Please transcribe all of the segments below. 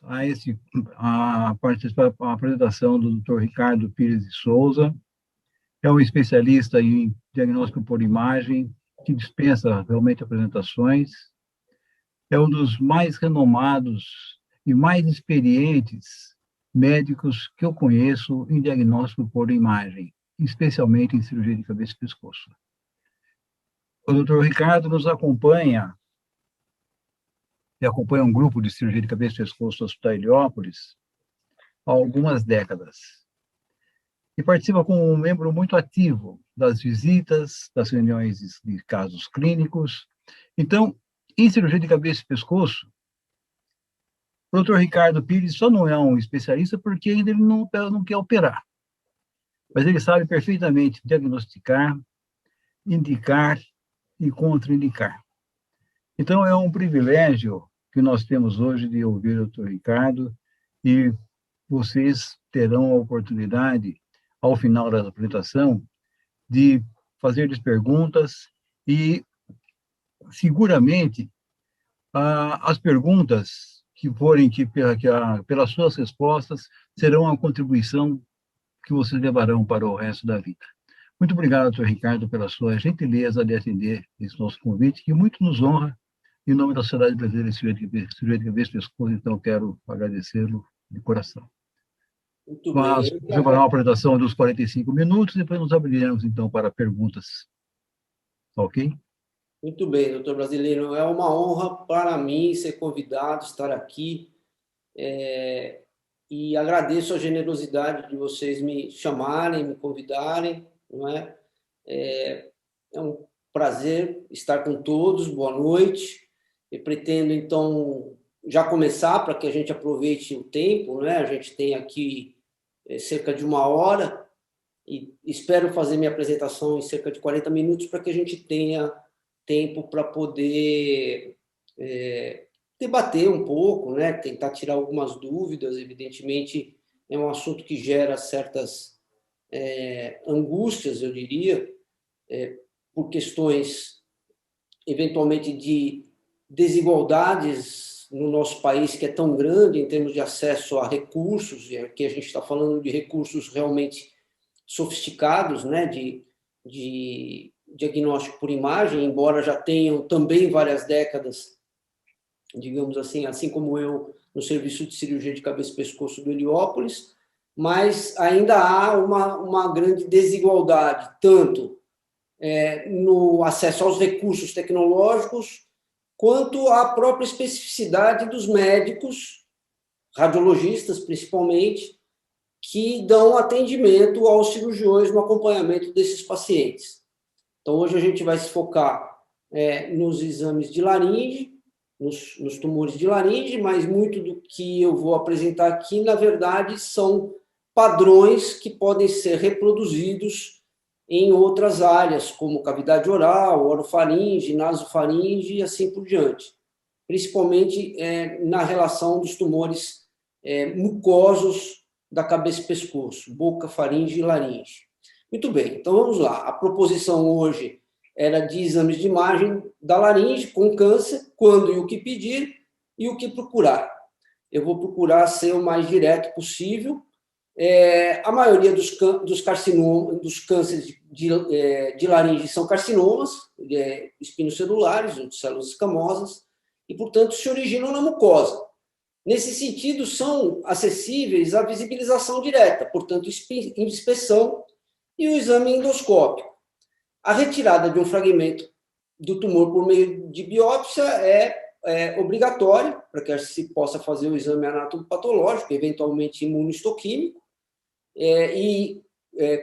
a apresentação do Dr. Ricardo Pires de Souza. É um especialista em diagnóstico por imagem, que dispensa realmente apresentações. É um dos mais renomados e mais experientes médicos que eu conheço em diagnóstico por imagem, especialmente em cirurgia de cabeça e pescoço. O doutor Ricardo nos acompanha, e acompanha um grupo de cirurgia de cabeça e pescoço do Hospital Heliópolis há algumas décadas. E participa como um membro muito ativo das visitas, das reuniões de casos clínicos. Então, em cirurgia de cabeça e pescoço, o doutor Ricardo Pires só não é um especialista porque ainda ele não quer operar. Mas ele sabe perfeitamente diagnosticar, indicar e contraindicar. Então, é um privilégio que nós temos hoje de ouvir o doutor Ricardo, e vocês terão a oportunidade, ao final da apresentação, de fazer-lhes perguntas e, seguramente, as perguntas pelas suas respostas, serão a contribuição que vocês levarão para o resto da vida. Muito obrigado, doutor Ricardo, pela sua gentileza de atender esse nosso convite, que muito nos honra. Em nome da Sociedade Brasileira de Cirurgia de Cabeça e Pescoço, então, quero agradecê-lo de coração. Muito Mas, bem. vou fazer uma apresentação dos 45 minutos, e depois nos abriremos, então, para perguntas. Ok? Muito bem, doutor Brasileiro. É uma honra para mim ser convidado, estar aqui. E agradeço a generosidade de vocês me chamarem, me convidarem. Não é? É um prazer estar com todos. Boa noite. Eu pretendo, então, já começar para que a gente aproveite o tempo. Né? A gente tem aqui cerca de 1 hora e espero fazer minha apresentação em cerca de 40 minutos para que a gente tenha tempo para poder debater um pouco, né? Tentar tirar algumas dúvidas. Evidentemente, é um assunto que gera certas angústias, eu diria, por questões, eventualmente, de desigualdades no nosso país, que é tão grande em termos de acesso a recursos, e aqui a gente está falando de recursos realmente sofisticados, né, de diagnóstico por imagem, embora já tenham também várias décadas, digamos assim como eu, no serviço de cirurgia de cabeça e pescoço do Heliópolis, mas ainda há uma grande desigualdade, tanto no acesso aos recursos tecnológicos, quanto à própria especificidade dos médicos, radiologistas principalmente, que dão atendimento aos cirurgiões no acompanhamento desses pacientes. Então, hoje a gente vai se focar nos exames de laringe, nos tumores de laringe, mas muito do que eu vou apresentar aqui, na verdade, são padrões que podem ser reproduzidos em outras áreas, como cavidade oral, orofaringe, nasofaringe e assim por diante. Principalmente na relação dos tumores mucosos da cabeça e pescoço, boca, faringe e laringe. Muito bem, então vamos lá. A proposição hoje era de exames de imagem da laringe com câncer, quando e o que pedir e o que procurar. Eu vou procurar ser o mais direto possível. A maioria dos cânceres de laringe são carcinomas, espinocelulares, ou de células escamosas, e, portanto, se originam na mucosa. Nesse sentido, são acessíveis à visibilização direta, portanto, inspeção e o exame endoscópico. A retirada de um fragmento do tumor por meio de biópsia é obrigatória para que se possa fazer o exame anatomopatológico, eventualmente imunohistoquímico, e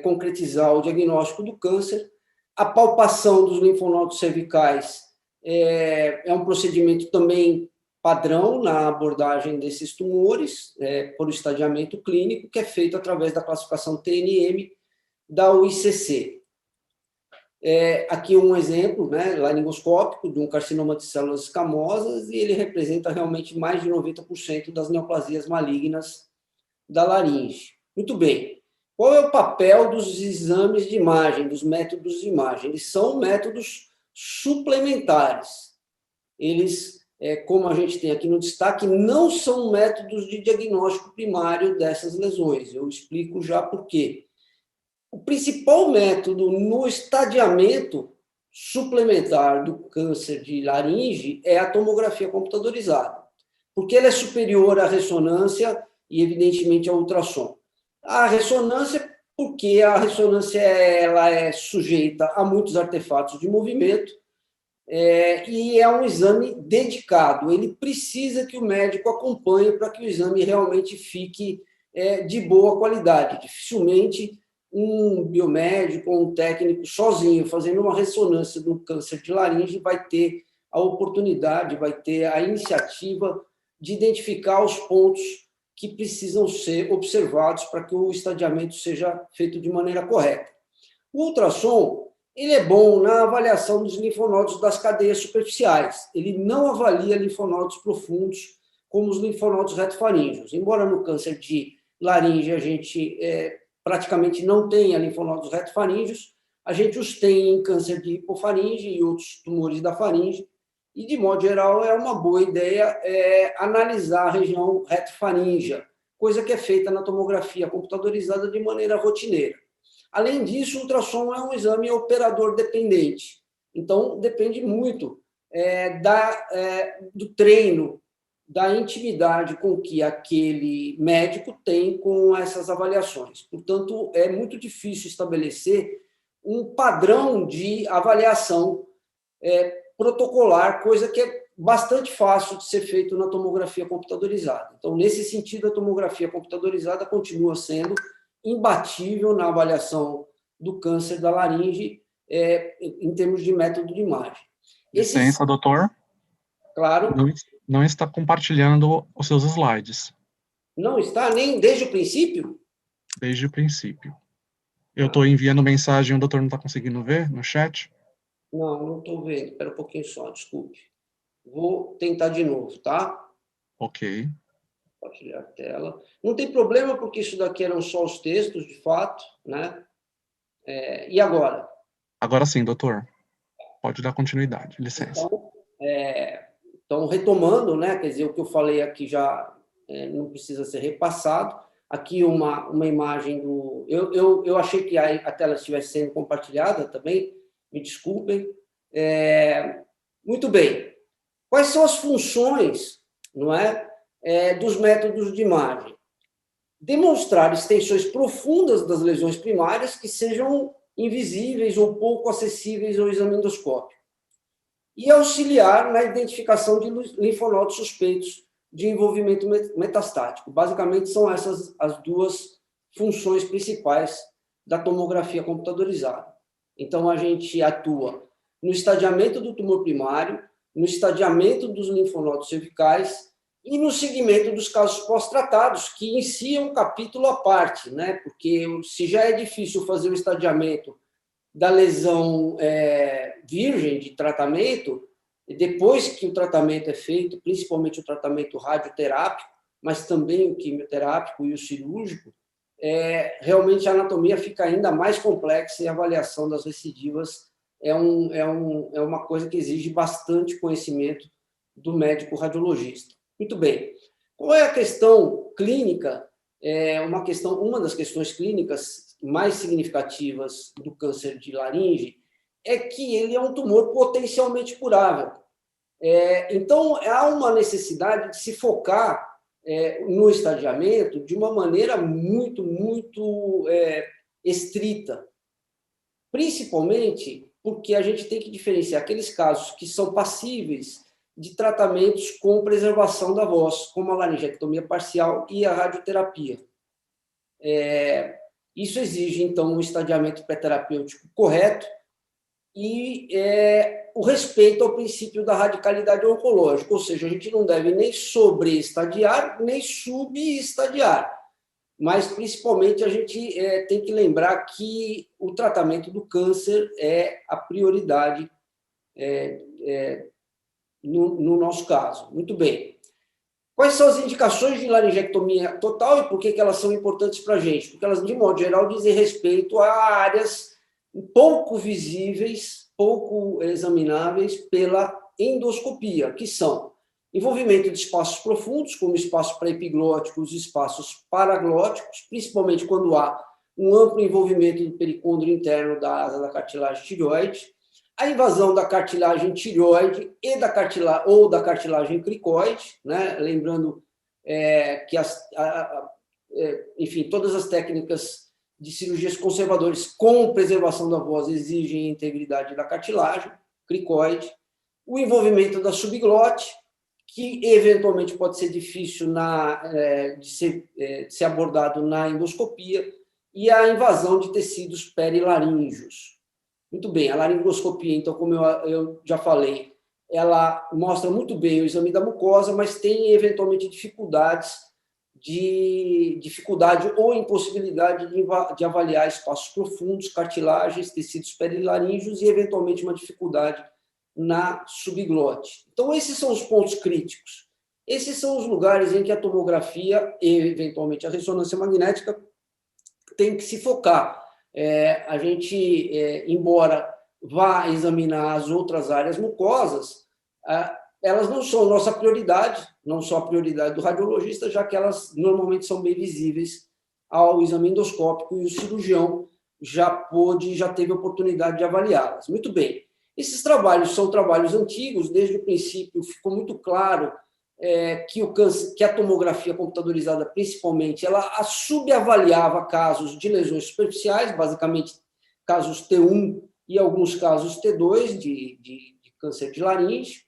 concretizar o diagnóstico do câncer. A palpação dos linfonodos cervicais é um procedimento também padrão na abordagem desses tumores, por estadiamento clínico, que é feito através da classificação TNM da UICC. Aqui um exemplo, né, laringoscópico de um carcinoma de células escamosas, e ele representa realmente mais de 90% das neoplasias malignas da laringe. Muito bem. Qual é o papel dos exames de imagem, dos métodos de imagem? Eles são métodos suplementares. Eles como a gente tem aqui no destaque, não são métodos de diagnóstico primário dessas lesões. Eu explico já por quê. O principal método no estadiamento suplementar do câncer de laringe é a tomografia computadorizada, porque ela é superior à ressonância e, evidentemente, ao ultrassom. A ressonância, porque a ressonância ela é sujeita a muitos artefatos de movimento, e é um exame dedicado. Ele precisa que o médico acompanhe para que o exame realmente fique de boa qualidade. Dificilmente um biomédico ou um técnico sozinho fazendo uma ressonância do câncer de laringe vai ter a oportunidade, vai ter a iniciativa de identificar os pontos que precisam ser observados para que o estadiamento seja feito de maneira correta. O ultrassom ele é bom na avaliação dos linfonodos das cadeias superficiais. Ele não avalia linfonodos profundos, como os linfonodos retofaríngeos. Embora no câncer de laringe a gente praticamente não tenha linfonodos retofaríngeos, a gente os tem em câncer de hipofaringe e outros tumores da faringe, e, de modo geral, é uma boa ideia analisar a região retofaríngea, coisa que é feita na tomografia computadorizada de maneira rotineira. Além disso, o ultrassom é um exame operador dependente. Então, depende muito do treino, da intimidade com que aquele médico tem com essas avaliações. Portanto, é muito difícil estabelecer um padrão de avaliação protocolar, coisa que é bastante fácil de ser feito na tomografia computadorizada. Então, nesse sentido, a tomografia computadorizada continua sendo imbatível na avaliação do câncer da laringe em termos de método de imagem. Licença, doutor. Claro. Não está compartilhando os seus slides. Não está nem desde o princípio? Desde o princípio. Eu estou enviando mensagem, o doutor não está conseguindo ver no chat? Não estou vendo. Espera um pouquinho só, desculpe. Vou tentar de novo, tá? Ok. Compartilhar a tela. Não tem problema, porque isso daqui eram só os textos, de fato, né? E agora? Agora sim, doutor. Pode dar continuidade, licença. Então, retomando, né? Quer dizer, o que eu falei aqui já não precisa ser repassado. Aqui uma imagem do... Eu achei que a tela estivesse sendo compartilhada também, me desculpem. Muito bem. Quais são as funções, não dos métodos de imagem? Demonstrar extensões profundas das lesões primárias que sejam invisíveis ou pouco acessíveis ao exame endoscópico. E auxiliar na identificação de linfonodos suspeitos de envolvimento metastático. Basicamente, são essas as duas funções principais da tomografia computadorizada. Então, a gente atua no estadiamento do tumor primário, no estadiamento dos linfonodos cervicais e no segmento dos casos pós-tratados, que em si é um capítulo à parte, né? Porque se já é difícil fazer o estadiamento da lesão virgem de tratamento, depois que o tratamento é feito, principalmente o tratamento radioterápico, mas também o quimioterápico e o cirúrgico, realmente a anatomia fica ainda mais complexa e a avaliação das recidivas é uma coisa que exige bastante conhecimento do médico radiologista. Muito bem. Qual é a questão clínica? Uma das questões clínicas mais significativas do câncer de laringe é que ele é um tumor potencialmente curável. Então, há uma necessidade de se focar no estadiamento de uma maneira muito, muito estrita, principalmente porque a gente tem que diferenciar aqueles casos que são passíveis de tratamentos com preservação da voz, como a laringectomia parcial e a radioterapia. Isso exige, então, um estadiamento pré-terapêutico correto e o respeito ao princípio da radicalidade oncológica, ou seja, a gente não deve nem sobreestadiar, nem subestadiar, mas, principalmente, a gente tem que lembrar que o tratamento do câncer é a prioridade no nosso caso. Muito bem. Quais são as indicações de laringectomia total e por que elas são importantes para a gente? Porque elas, de modo geral, dizem respeito a áreas pouco visíveis, pouco examináveis pela endoscopia, que são envolvimento de espaços profundos, como espaços pré-epiglóticos e espaços paraglóticos, principalmente quando há um amplo envolvimento do pericôndrio interno da asa da cartilagem tireoide, a invasão da cartilagem tireoide e da cartilagem cricoide, né? Lembrando que enfim, todas as técnicas de cirurgias conservadoras com preservação da voz exigem a integridade da cartilagem cricoide, o envolvimento da subglote, que eventualmente pode ser difícil de ser abordado na endoscopia, e a invasão de tecidos perilaríngeos. Muito bem, a laringoscopia, então, como eu já falei, ela mostra muito bem o exame da mucosa, mas tem eventualmente dificuldade ou impossibilidade de avaliar espaços profundos, cartilagens, tecidos perilaríngeos e eventualmente uma dificuldade na subglote. Então, esses são os pontos críticos. Esses são os lugares em que a tomografia e, eventualmente, a ressonância magnética tem que se focar. A gente, embora vá examinar as outras áreas mucosas, elas não são nossa prioridade, não são a prioridade do radiologista, já que elas normalmente são bem visíveis ao exame endoscópico e o cirurgião já teve a oportunidade de avaliá-las. Muito bem. Esses trabalhos são trabalhos antigos, desde o princípio ficou muito claro que a tomografia computadorizada, principalmente, ela subavaliava casos de lesões superficiais, basicamente casos T1 e alguns casos T2 de câncer de laringe,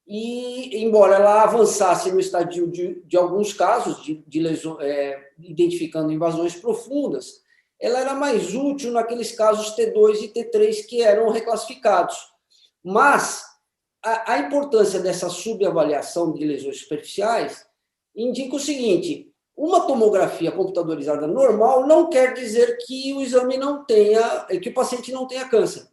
e, embora ela avançasse no estadio de alguns casos de lesões, identificando invasões profundas, ela era mais útil naqueles casos T2 e T3 que eram reclassificados. Mas a importância dessa subavaliação de lesões superficiais indica o seguinte: uma tomografia computadorizada normal não quer dizer que o exame que o paciente não tenha câncer.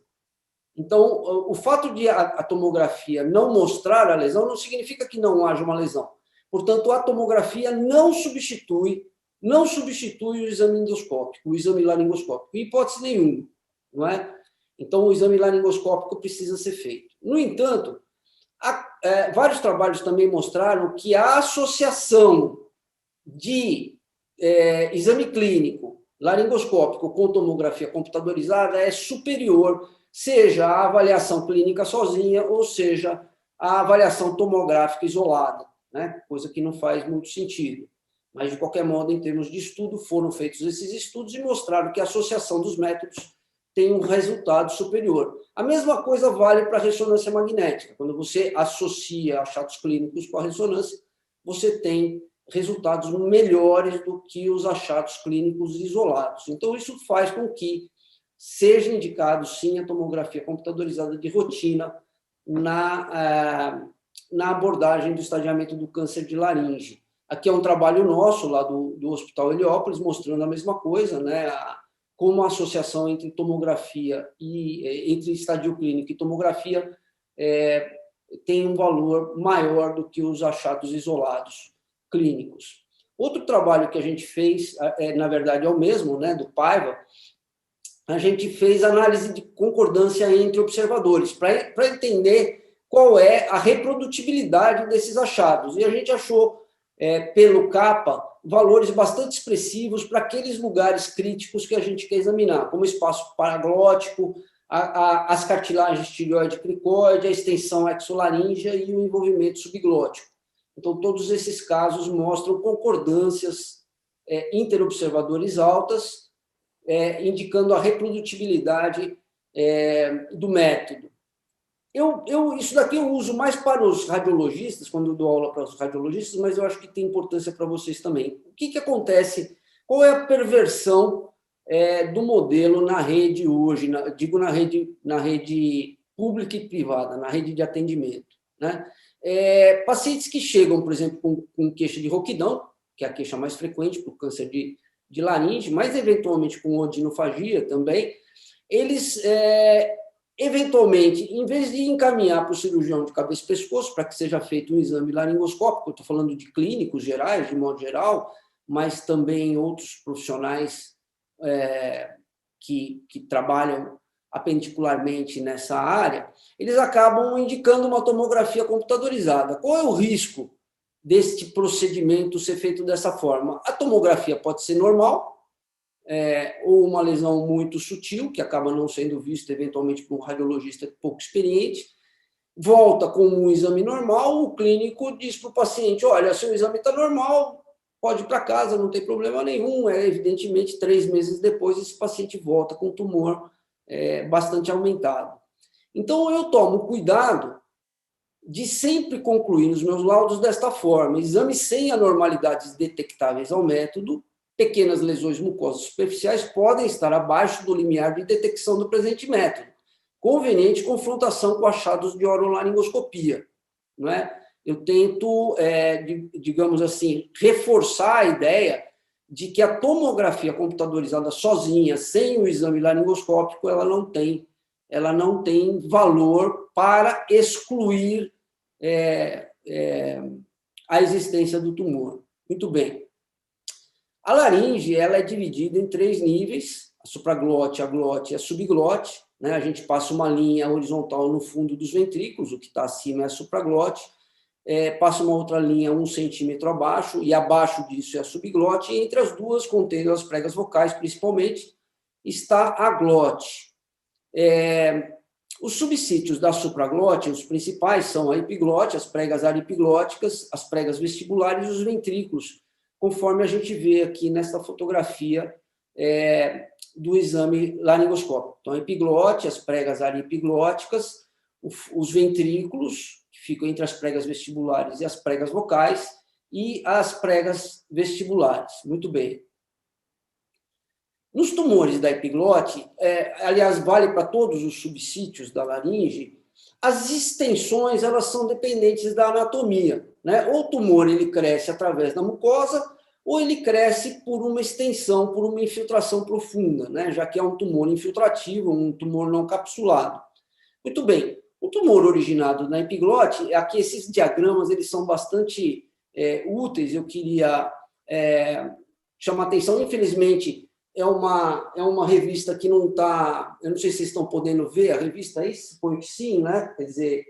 Então, o fato de a tomografia não mostrar a lesão não significa que não haja uma lesão. Portanto, a tomografia não substitui o exame endoscópico, o exame laringoscópico, em hipótese nenhuma, não é? Então, o exame laringoscópico precisa ser feito. No entanto, vários trabalhos também mostraram que a associação de exame clínico laringoscópico com tomografia computadorizada é superior, seja a avaliação clínica sozinha, ou seja, a avaliação tomográfica isolada, né? Coisa que não faz muito sentido. Mas, de qualquer modo, em termos de estudo, foram feitos esses estudos e mostraram que a associação dos métodos tem um resultado superior. A mesma coisa vale para a ressonância magnética. Quando você associa achados clínicos com a ressonância, você tem resultados melhores do que os achados clínicos isolados. Então, isso faz com que seja indicado, sim, a tomografia computadorizada de rotina na abordagem do estadiamento do câncer de laringe. Aqui é um trabalho nosso, lá do Hospital Heliópolis, mostrando a mesma coisa, né? Como a associação entre tomografia entre estadio clínico e tomografia tem um valor maior do que os achados isolados clínicos. Outro trabalho que a gente fez, na verdade é o mesmo, né, do Paiva, a gente fez análise de concordância entre observadores, para entender qual é a reprodutibilidade desses achados. E a gente achou, pelo CAPA, valores bastante expressivos para aqueles lugares críticos que a gente quer examinar, como o espaço paraglótico, as cartilagens tireoide e cricoide, a extensão exolaríngea e o envolvimento subglótico. Então, todos esses casos mostram concordâncias interobservadores altas, indicando a reprodutibilidade do método. Isso daqui eu uso mais para os radiologistas, quando eu dou aula para os radiologistas, mas eu acho que tem importância para vocês também. O que acontece? Qual é a perversão do modelo na rede hoje? Digo na rede pública e privada, na rede de atendimento, né? Pacientes que chegam, por exemplo, com queixa de rouquidão, que é a queixa mais frequente para o câncer de laringe, mas eventualmente com odinofagia também, eles eventualmente, em vez de encaminhar para o cirurgião de cabeça e pescoço para que seja feito um exame laringoscópico, eu estou falando de clínicos gerais, de modo geral, mas também outros profissionais que trabalham apendicularmente nessa área, eles acabam indicando uma tomografia computadorizada. Qual é o risco deste procedimento ser feito dessa forma? A tomografia pode ser normal, ou uma lesão muito sutil, que acaba não sendo vista eventualmente por um radiologista pouco experiente, volta como um exame normal, o clínico diz para o paciente, olha, seu exame está normal, pode ir para casa, não tem problema nenhum. Evidentemente, 3 meses depois, esse paciente volta com tumor bastante aumentado. Então, eu tomo cuidado de sempre concluir os meus laudos desta forma: exame sem anormalidades detectáveis ao método, pequenas lesões mucosas superficiais podem estar abaixo do limiar de detecção do presente método, conveniente confrontação com achados de orolaringoscopia, não é? Eu tento, digamos assim, reforçar a ideia de que a tomografia computadorizada sozinha, sem o exame laringoscópico, ela não tem valor para excluir a existência do tumor. Muito bem. A laringe ela é dividida em 3 níveis: a supraglote, a glote e a subglote. Né? A gente passa uma linha horizontal no fundo dos ventrículos, o que está acima é a supraglote, passa uma outra linha 1 centímetro abaixo, e abaixo disso é a subglote, e entre as duas, contendo as pregas vocais principalmente, está a glote. Os subsítios da supraglote, os principais, são a epiglote, as pregas aripiglóticas, as pregas vestibulares e os ventrículos, conforme a gente vê aqui nesta fotografia do exame laringoscópico. Então, a epiglote, as pregas aripiglóticas, os ventrículos, que ficam entre as pregas vestibulares e as pregas vocais, e as pregas vestibulares. Muito bem. Nos tumores da epiglote, aliás, vale para todos os subsítios da laringe, as extensões elas são dependentes da anatomia, né? Ou o tumor ele cresce através da mucosa, ou ele cresce por uma extensão, por uma infiltração profunda, né? Já que é um tumor infiltrativo, um tumor não capsulado. Muito bem. O tumor originado na epiglote, aqui esses diagramas eles são bastante úteis, eu queria chamar a atenção. Infelizmente, é uma revista que não está... Eu não sei se vocês estão podendo ver a revista aí, suponho que sim, né? Quer dizer,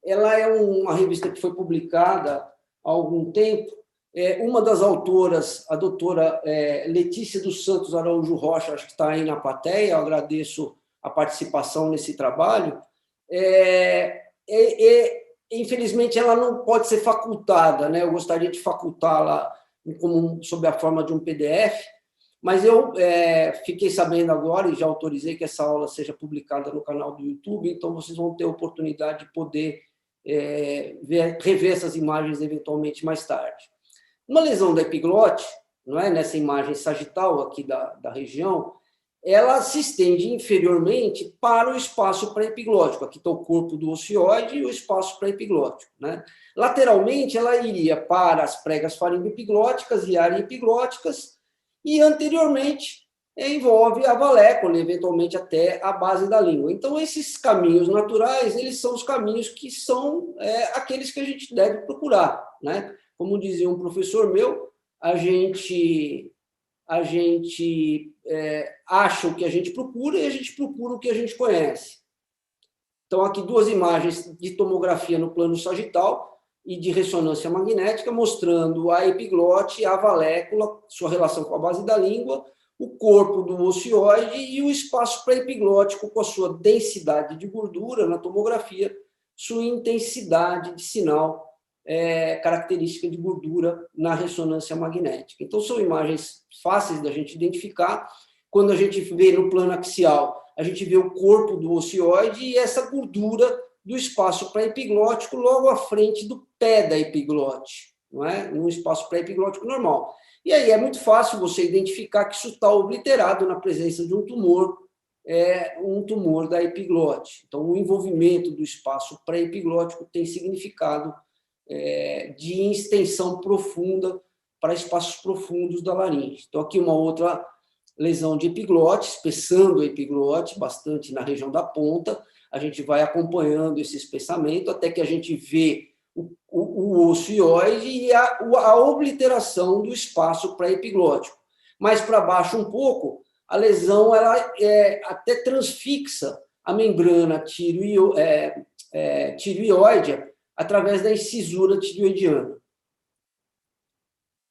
ela é uma revista que foi publicada há algum tempo. Uma das autoras, a doutora Letícia dos Santos Araújo Rocha, acho que está aí na plateia, eu agradeço a participação nesse trabalho. Infelizmente, ela não pode ser facultada, né? Eu gostaria de facultá-la sob a forma de um PDF, mas eu fiquei sabendo agora e já autorizei que essa aula seja publicada no canal do YouTube, então vocês vão ter a oportunidade de poder rever essas imagens eventualmente mais tarde. Uma lesão da epiglote, não é? Nessa imagem sagital aqui da região, ela se estende inferiormente para o espaço pré-epiglótico. Aqui está o corpo do ocioide e o espaço pré-epiglótico, né? Lateralmente, ela iria para as pregas faringoepiglóticas e ariepiglóticas, e anteriormente envolve a valécula, eventualmente até a base da língua. Então, esses caminhos naturais, eles são os caminhos que são aqueles que a gente deve procurar, né? Como dizia um professor meu, a gente acha o que a gente procura e a gente procura o que a gente conhece. Então, aqui 2 imagens de tomografia no plano sagital e de ressonância magnética, mostrando a epiglote, a valécula, sua relação com a base da língua, o corpo do ocioide e o espaço pré-epiglótico com a sua densidade de gordura na tomografia, sua intensidade de sinal característica de gordura na ressonância magnética. Então, são imagens fáceis da gente identificar. Quando a gente vê no plano axial, a gente vê o corpo do ocioide e essa gordura do espaço pré-epiglótico logo à frente do pé da epiglote, não é? No espaço pré-epiglótico normal. E aí é muito fácil você identificar que isso está obliterado na presença de um tumor da epiglote. Então, o envolvimento do espaço pré-epiglótico tem significado de extensão profunda para espaços profundos da laringe. Então, aqui uma outra lesão de epiglote, espessando a epiglote bastante na região da ponta. A gente vai acompanhando esse espessamento até que a gente vê o ocioide e a obliteração do espaço pré-epiglótico. Mais para baixo um pouco, a lesão ela até transfixa a membrana tireoide através da incisura tireoidiana.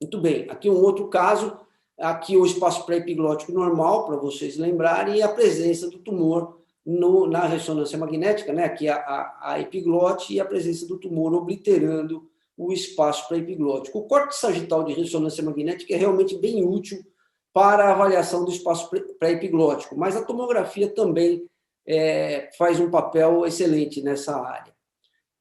Muito bem, aqui um outro caso, aqui o espaço pré-epiglótico normal, para vocês lembrarem, e a presença do tumor na ressonância magnética, né? Aqui a epiglote e a presença do tumor obliterando o espaço pré-epiglótico. O corte sagital de ressonância magnética é realmente bem útil para a avaliação do espaço pré-epiglótico, mas a tomografia também faz um papel excelente nessa área.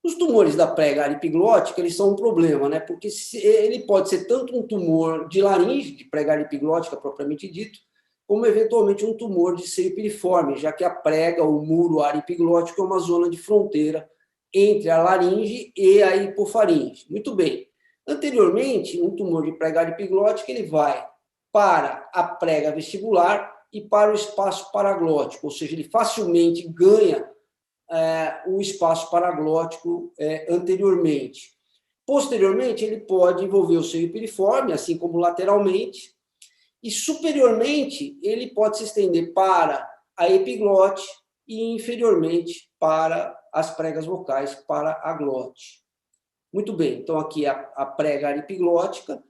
Os tumores da prega epiglótica, eles são um problema, né? Porque ele pode ser tanto um tumor de laringe, de prega epiglótica propriamente dito, como eventualmente um tumor de seio piriforme, já que a prega, o muro areoepiglótico, é uma zona de fronteira entre a laringe e a hipofaringe. Muito bem. Anteriormente, um tumor de prega epiglótica, ele vai para a prega vestibular e para o espaço paraglótico, ou seja, ele facilmente ganha o espaço paraglótico anteriormente. Posteriormente, ele pode envolver o seio piriforme, assim como lateralmente, e superiormente, ele pode se estender para a epiglote e inferiormente para as pregas vocais, para a glote. Muito bem, então aqui a prega areoepiglótica,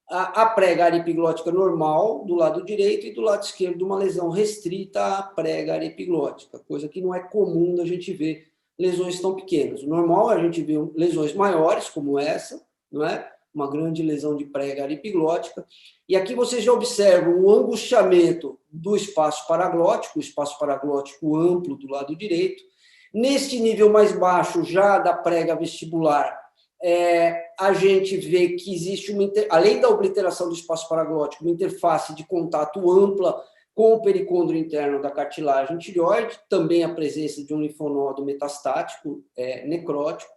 a prega areoepiglótica normal do lado direito e do lado esquerdo uma lesão restrita à prega areoepiglótica, coisa que não é comum da gente ver lesões tão pequenas. O normal é a gente ver lesões maiores, como essa, não é? Uma grande lesão de prega areoepiglótica. E aqui vocês já observam o angustiamento do espaço paraglótico, o espaço paraglótico amplo do lado direito. Neste nível mais baixo, já da prega vestibular, a gente vê que existe, além da obliteração do espaço paraglótico, uma interface de contato ampla com o pericôndrio interno da cartilagem tireoide, também a presença de um linfonodo metastático necrótico,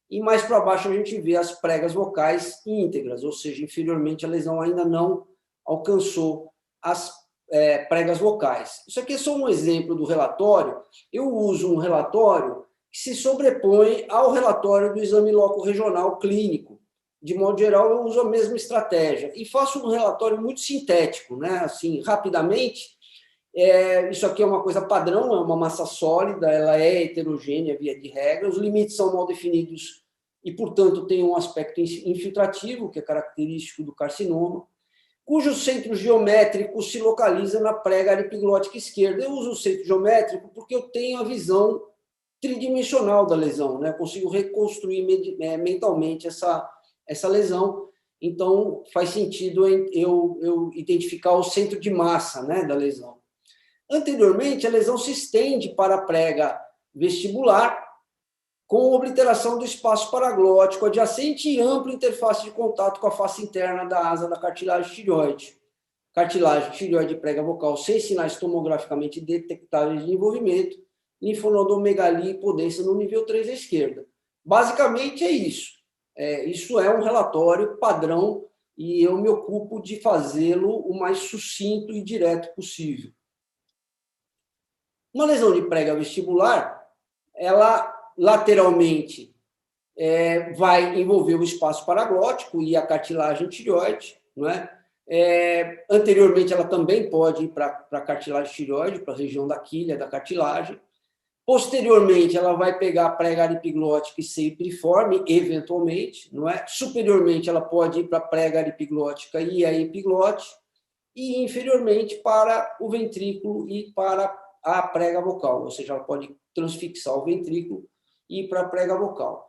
e mais para baixo a gente vê as pregas vocais íntegras, ou seja, inferiormente a lesão ainda não alcançou as pregas vocais. Isso aqui é só um exemplo do relatório. Eu uso um relatório que se sobrepõe ao relatório do exame loco-regional clínico. De modo geral, eu uso a mesma estratégia e faço um relatório muito sintético, né? Assim, rapidamente. Isso aqui é uma coisa padrão, é uma massa sólida, ela é heterogênea via de regra, os limites são mal definidos e, portanto, tem um aspecto infiltrativo, que é característico do carcinoma, cujo centro geométrico se localiza na prega areoepiglótica esquerda. Eu uso o centro geométrico porque eu tenho a visão tridimensional da lesão, né? Eu consigo reconstruir mentalmente essa lesão, então faz sentido eu identificar o centro de massa, né, da lesão. Anteriormente, a lesão se estende para a prega vestibular com obliteração do espaço paraglótico adjacente e ampla interface de contato com a face interna da asa da cartilagem tireoide. Cartilagem tireoide e prega vocal sem sinais tomograficamente detectáveis de envolvimento, linfonodomegalia e hipodência no nível 3 à esquerda. Basicamente é isso. Isso é um relatório padrão e eu me ocupo de fazê-lo o mais sucinto e direto possível. Uma lesão de prega vestibular, ela lateralmente vai envolver o espaço paraglótico e a cartilagem tireoide, não é? Anteriormente, ela também pode ir para a cartilagem tireoide, para a região da quilha, da cartilagem. Posteriormente, ela vai pegar a prega areoepiglótica e seio piriforme, eventualmente, não é? Superiormente, ela pode ir para a prega areoepiglótica e a epiglote, e inferiormente para o ventrículo e para a prega vocal, ou seja, ela pode transfixar o ventrículo e ir para a prega vocal.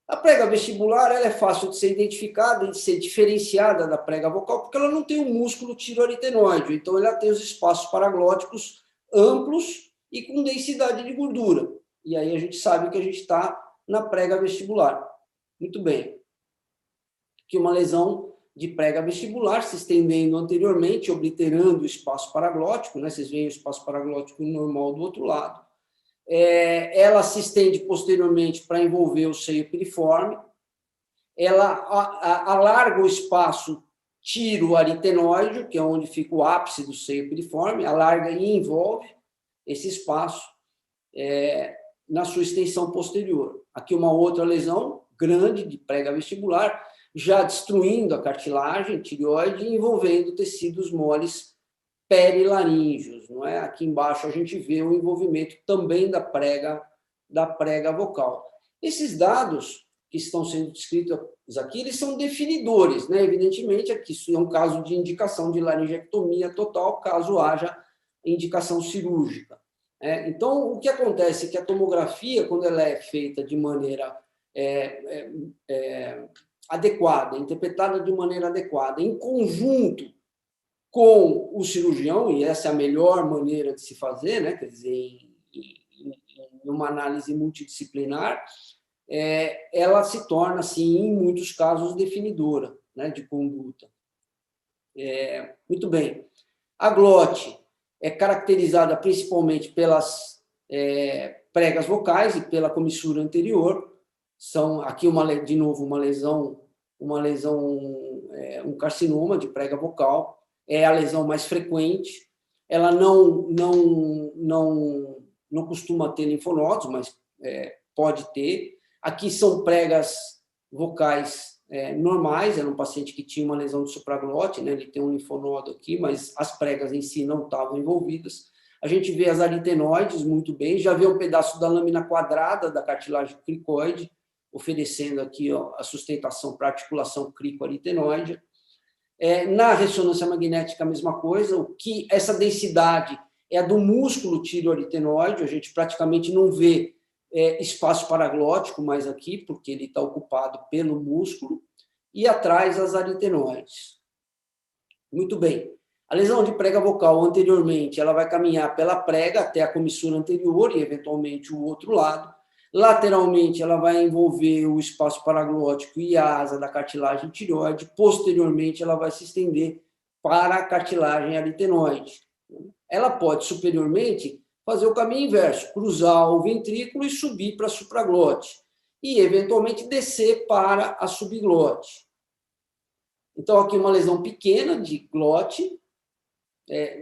A prega vestibular ela é fácil de ser identificada e de ser diferenciada da prega vocal, porque ela não tem um músculo tiroaritenoide, então ela tem os espaços paraglóticos amplos e com densidade de gordura. E aí a gente sabe que a gente está na prega vestibular. Muito bem. Aqui uma lesão de prega vestibular se estendendo anteriormente, obliterando o espaço paraglótico, né? Vocês veem o espaço paraglótico normal do outro lado. Ela se estende posteriormente para envolver o seio piriforme. Ela alarga o espaço tiroaritenoide, que é onde fica o ápice do seio piriforme, alarga e envolve esse espaço na sua extensão posterior. Aqui uma outra lesão grande de prega vestibular, já destruindo a cartilagem tireoide e envolvendo tecidos moles perilaríngeos, não é? Aqui embaixo a gente vê o envolvimento também da prega vocal. Esses dados que estão sendo descritos aqui, eles são definidores, né? Evidentemente, aqui isso é um caso de indicação de laringectomia total, caso haja indicação cirúrgica. Então, o que acontece é que a tomografia, quando ela é feita de maneira adequada, interpretada de maneira adequada, em conjunto com o cirurgião, e essa é a melhor maneira de se fazer, né? Quer dizer, em uma análise multidisciplinar, ela se torna, sim, em muitos casos, definidora, né, de conduta. Muito bem. A glote é caracterizada principalmente pelas pregas vocais e pela comissura anterior. São aqui de novo uma lesão, um carcinoma de prega vocal. É a lesão mais frequente. Ela não costuma ter linfonodos, mas pode ter. Aqui são pregas vocais normais, era um paciente que tinha uma lesão de supraglote, né? Ele tem um linfonodo aqui, mas as pregas em si não estavam envolvidas. A gente vê as aritenoides muito bem, já vê um pedaço da lâmina quadrada da cartilagem cricoide, oferecendo aqui, ó, a sustentação para a articulação crico-aritenoide. Na ressonância magnética, a mesma coisa, o que essa densidade é a do músculo tireoaritenoide, a gente praticamente não vê espaço paraglótico mais aqui, porque ele está ocupado pelo músculo, e atrás as aritenoides. Muito bem. A lesão de prega vocal anteriormente, ela vai caminhar pela prega até a comissura anterior e, eventualmente, o outro lado. Lateralmente, ela vai envolver o espaço paraglótico e a asa da cartilagem tireoide. Posteriormente, ela vai se estender para a cartilagem aritenoide. Ela pode, superiormente, fazer o caminho inverso, cruzar o ventrículo e subir para a supraglote, e, eventualmente, descer para a subglote. Então, aqui uma lesão pequena de glote.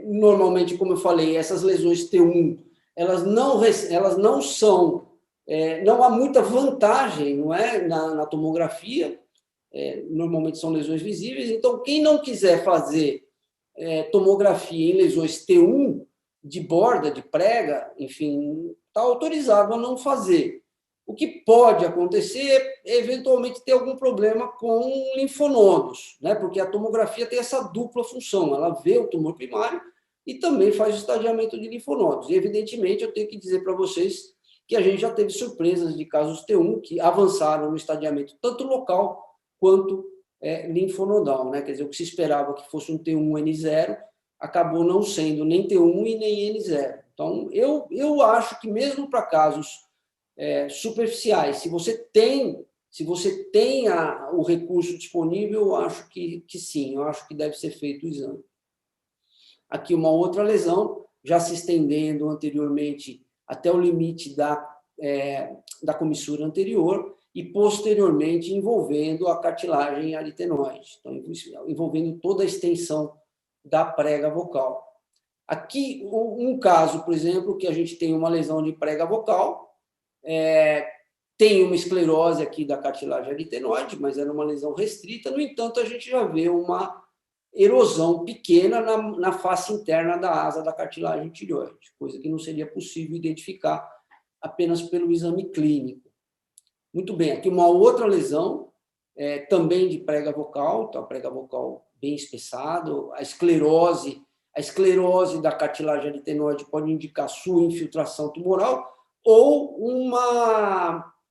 Normalmente, como eu falei, essas lesões T1, elas não são, não há muita vantagem, não é, na tomografia, normalmente são lesões visíveis. Então, quem não quiser fazer tomografia em lesões T1, de borda, de prega, enfim, está autorizado a não fazer. O que pode acontecer é, eventualmente, ter algum problema com linfonodos, né? Porque a tomografia tem essa dupla função, ela vê o tumor primário e também faz o estadiamento de linfonodos. E, evidentemente, eu tenho que dizer para vocês que a gente já teve surpresas de casos T1 que avançaram no estadiamento tanto local quanto linfonodal, né? Quer dizer, o que se esperava que fosse um T1 N0 acabou não sendo nem T1 e nem N0. Então, eu acho que mesmo para casos superficiais, se você tem o recurso disponível, eu acho que sim, eu acho que deve ser feito o exame. Aqui uma outra lesão, já se estendendo anteriormente até o limite da comissura anterior e posteriormente envolvendo a cartilagem aritenoide, então envolvendo toda a extensão da prega vocal. Aqui, um caso, por exemplo, que a gente tem uma lesão de prega vocal, tem uma esclerose aqui da cartilagem aritenoide, mas era uma lesão restrita. No entanto, a gente já vê uma erosão pequena na face interna da asa da cartilagem tireoide, coisa que não seria possível identificar apenas pelo exame clínico. Muito bem, aqui uma outra lesão, também de prega vocal, então a prega vocal bem espessado, a esclerose da cartilagem aritenoide pode indicar sua infiltração tumoral ou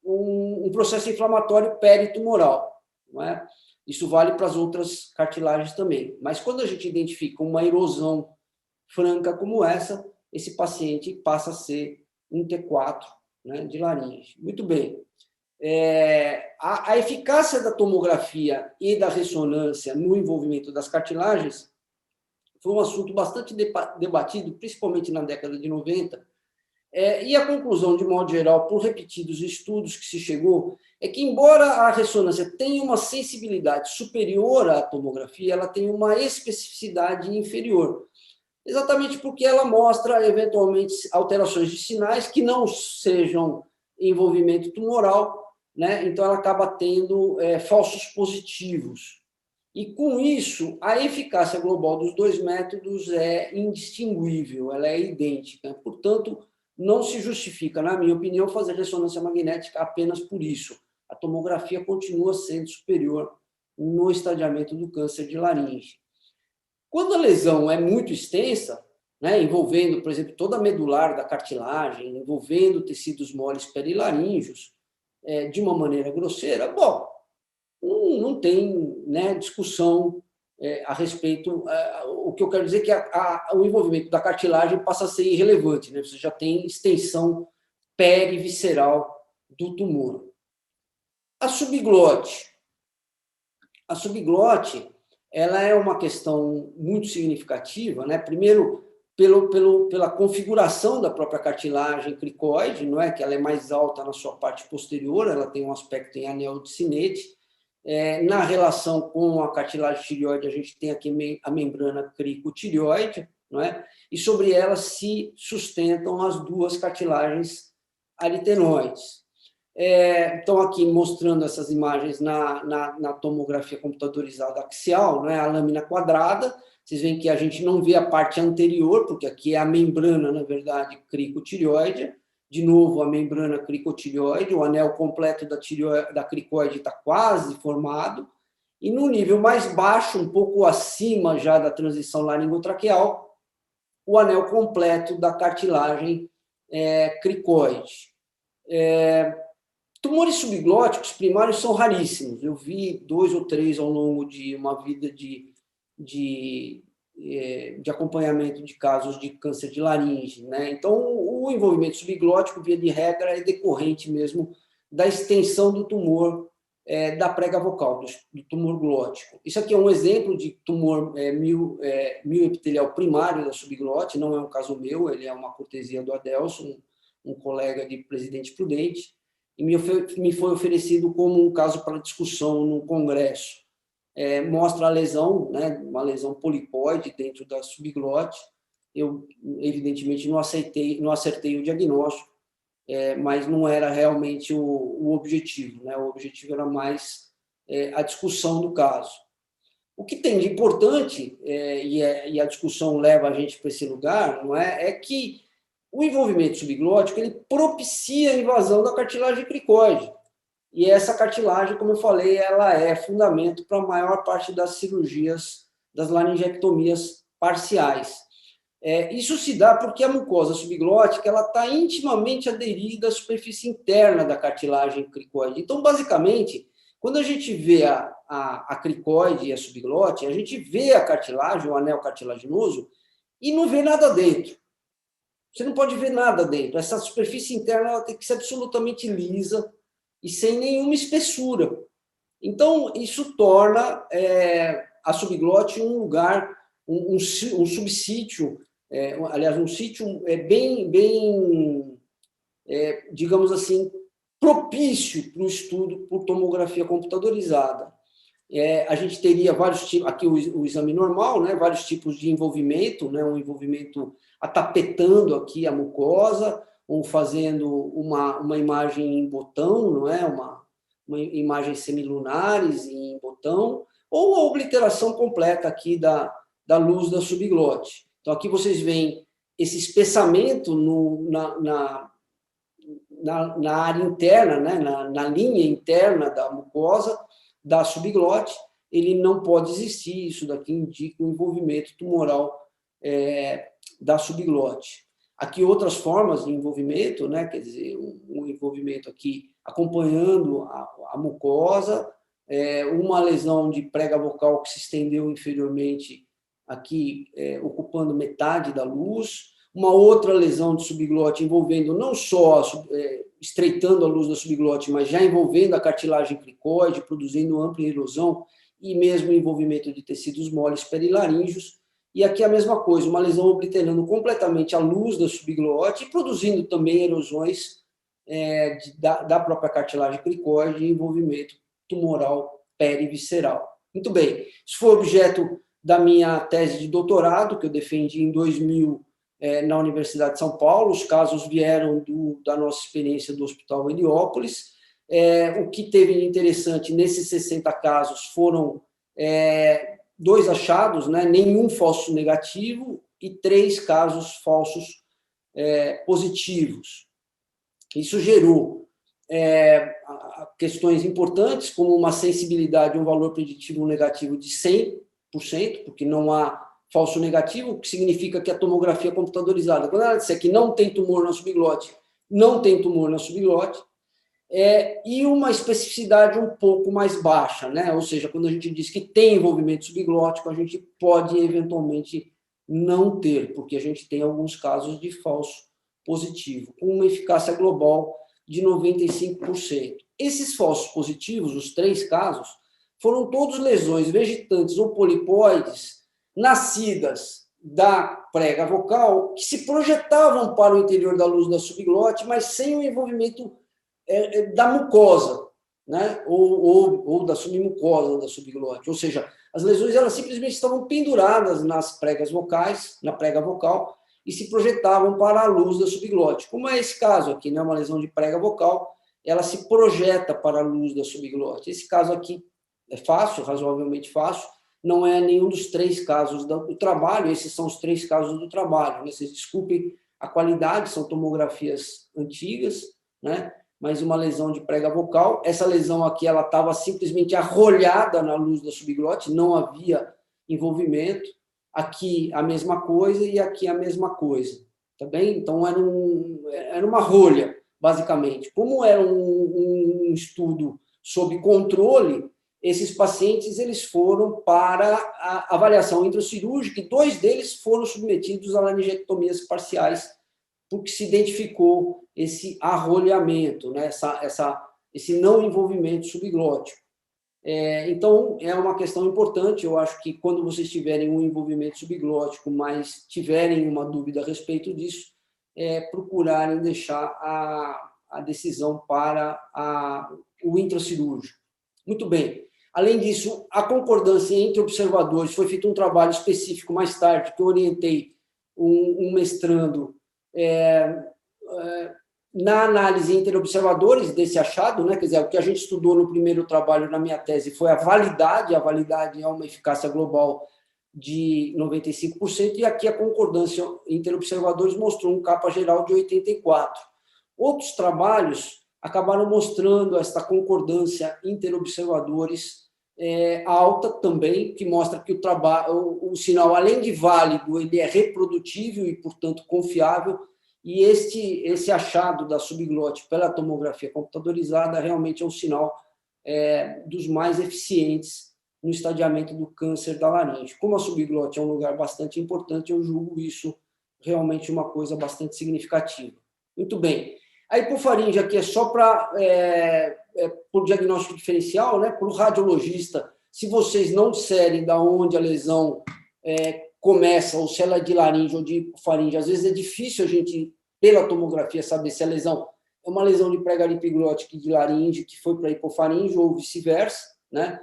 um processo inflamatório peritumoral, não é? Isso vale para as outras cartilagens também. Mas quando a gente identifica uma erosão franca como essa, esse paciente passa a ser um T4, né, de laringe. Muito bem. A eficácia da tomografia e da ressonância no envolvimento das cartilagens foi um assunto bastante debatido, principalmente na década de 90, e a conclusão, de modo geral, por repetidos estudos que se chegou, é que, embora a ressonância tenha uma sensibilidade superior à tomografia, ela tem uma especificidade inferior, exatamente porque ela mostra, eventualmente, alterações de sinais que não sejam envolvimento tumoral, né? Então ela acaba tendo falsos positivos. E, com isso, a eficácia global dos dois métodos é indistinguível, ela é idêntica. Portanto, não se justifica, na minha opinião, fazer ressonância magnética apenas por isso. A tomografia continua sendo superior no estadiamento do câncer de laringe. Quando a lesão é muito extensa, né, envolvendo, por exemplo, toda a medular da cartilagem, envolvendo tecidos moles perilaríngeos, de uma maneira grosseira, bom, não tem, né, discussão a respeito. O que eu quero dizer é que o envolvimento da cartilagem passa a ser irrelevante, né? Você já tem extensão perivisceral do tumor. A subglote. A subglote, ela é uma questão muito significativa, né? Primeiro, pela configuração da própria cartilagem cricoide, não é? Que ela é mais alta na sua parte posterior, ela tem um aspecto em anel de Sinetti. Na relação com a cartilagem tireoide, a gente tem aqui a membrana cricotireoide, não é? E sobre ela se sustentam as duas cartilagens aritenoides. Então, aqui mostrando essas imagens na tomografia computadorizada axial, não é? A lâmina quadrada, vocês veem que a gente não vê a parte anterior, porque aqui é a membrana, na verdade, cricotireoide. De novo, a membrana cricotireoide, o anel completo da cricoide está quase formado, e no nível mais baixo, um pouco acima já da transição laringotraqueal, o anel completo da cartilagem cricoide. Tumores subglóticos primários são raríssimos. Eu vi 2 ou 3 ao longo de uma vida de acompanhamento de casos de câncer de laringe, né? Então, o envolvimento subglótico, via de regra, é decorrente mesmo da extensão do tumor da prega vocal, do tumor glótico. Isso aqui é um exemplo de tumor mioepitelial primário da subglote, não é um caso meu, ele é uma cortesia do Adelson, um colega de Presidente Prudente, e me foi oferecido como um caso para discussão no congresso. Mostra a lesão, né, uma lesão polipoide dentro da subglote. Eu, evidentemente, não acertei o diagnóstico, mas não era realmente o objetivo, né? O objetivo era mais a discussão do caso. O que tem de importante, e a discussão leva a gente para esse lugar, não é que o envolvimento subglótico ele propicia a invasão da cartilagem cricoide. E essa cartilagem, como eu falei, ela é fundamento para a maior parte das cirurgias, das laringectomias parciais. Isso se dá porque a mucosa subglótica ela está intimamente aderida à superfície interna da cartilagem cricoide. Então, basicamente, quando a gente vê a cricoide e a subglote, a gente vê a cartilagem, o anel cartilaginoso, e não vê nada dentro. Você não pode ver nada dentro. Essa superfície interna ela tem que ser absolutamente lisa e sem nenhuma espessura. Então, isso torna a subglote um lugar, um subsítio, aliás, um sítio bem digamos assim, propício para o estudo por tomografia computadorizada. A gente teria vários tipos, aqui o exame normal, né, vários tipos de envolvimento, né, um envolvimento atapetando aqui a mucosa, ou fazendo uma imagem em botão, não é? Uma imagem semilunares em botão, ou a obliteração completa aqui da luz da subglote. Então, aqui vocês veem esse espessamento na área interna, né? na linha interna da mucosa, da subglote, ele não pode existir. Isso daqui indica o envolvimento tumoral da subglote. Aqui outras formas de envolvimento, né? Quer dizer, um envolvimento aqui acompanhando a mucosa, uma lesão de prega vocal que se estendeu inferiormente aqui, ocupando metade da luz, uma outra lesão de subglote envolvendo não só estreitando a luz da subglote, mas já envolvendo a cartilagem cricoide, produzindo ampla erosão e mesmo envolvimento de tecidos moles perilaríngeos. E aqui a mesma coisa, uma lesão obliterando completamente a luz da subglote e produzindo também erosões da própria cartilagem cricoide e envolvimento tumoral perivisceral. Muito bem, isso foi objeto da minha tese de doutorado, que eu defendi em 2000 na Universidade de São Paulo. Os casos vieram da nossa experiência do Hospital Heliópolis. O que teve de interessante nesses 60 casos foram 2 achados, né, nenhum falso negativo e 3 casos falsos positivos. Isso gerou questões importantes, como uma sensibilidade, um valor preditivo negativo de 100%, porque não há falso negativo, o que significa que a tomografia computadorizada, quando ela disser que não tem tumor na subglote, não tem tumor na subglote, e uma especificidade um pouco mais baixa, né? Ou seja, quando a gente diz que tem envolvimento subglótico, a gente pode eventualmente não ter, porque a gente tem alguns casos de falso positivo, com uma eficácia global de 95%. Esses falsos positivos, os 3 casos, foram todos lesões vegetantes ou polipóides nascidas da prega vocal, que se projetavam para o interior da luz da subglote, mas sem o envolvimento da mucosa, né? ou da submucosa da subglote. Ou seja, as lesões elas simplesmente estavam penduradas nas pregas vocais, na prega vocal, e se projetavam para a luz da subglote. Como é esse caso aqui, né? Uma lesão de prega vocal, ela se projeta para a luz da subglote. Esse caso aqui é fácil, razoavelmente fácil, não é nenhum dos 3 casos do trabalho, esses são os 3 casos do trabalho. Né? Vocês desculpem a qualidade, são tomografias antigas, né? Mas uma lesão de prega vocal. Essa lesão aqui ela estava simplesmente arrolhada na luz da subglote, não havia envolvimento. Aqui a mesma coisa e aqui a mesma coisa, tá bem? Então era uma rolha, basicamente. Como era um estudo sob controle, esses pacientes eles foram para a avaliação intracirúrgica e 2 deles foram submetidos a laringectomias parciais, porque se identificou esse arrolhamento, né? Esse não envolvimento subglótico. Então, é uma questão importante. Eu acho que quando vocês tiverem um envolvimento subglótico, mas tiverem uma dúvida a respeito disso, procurarem deixar a decisão para o intracirúrgico. Muito bem. Além disso, a concordância entre observadores, foi feito um trabalho específico mais tarde, que eu orientei um mestrando na análise interobservadores desse achado, né? Quer dizer, o que a gente estudou no primeiro trabalho na minha tese foi a validade é uma eficácia global de 95%, e aqui a concordância interobservadores mostrou um capa geral de 84%. Outros trabalhos acabaram mostrando esta concordância interobservadores alta também, que mostra que o sinal, além de válido, ele é reprodutível e, portanto, confiável. E esse achado da subglote pela tomografia computadorizada realmente é um sinal dos mais eficientes no estadiamento do câncer da laringe. Como a subglote é um lugar bastante importante, eu julgo isso realmente uma coisa bastante significativa. Muito bem. A hipofaringe aqui é só para por diagnóstico diferencial, né? Para o radiologista, se vocês não disserem de onde a lesão começa, ou se ela é de laringe ou de hipofaringe, às vezes é difícil a gente, pela tomografia, saber se a lesão é uma lesão de prega lipiglótica de laringe que foi para hipofaringe ou vice-versa, né?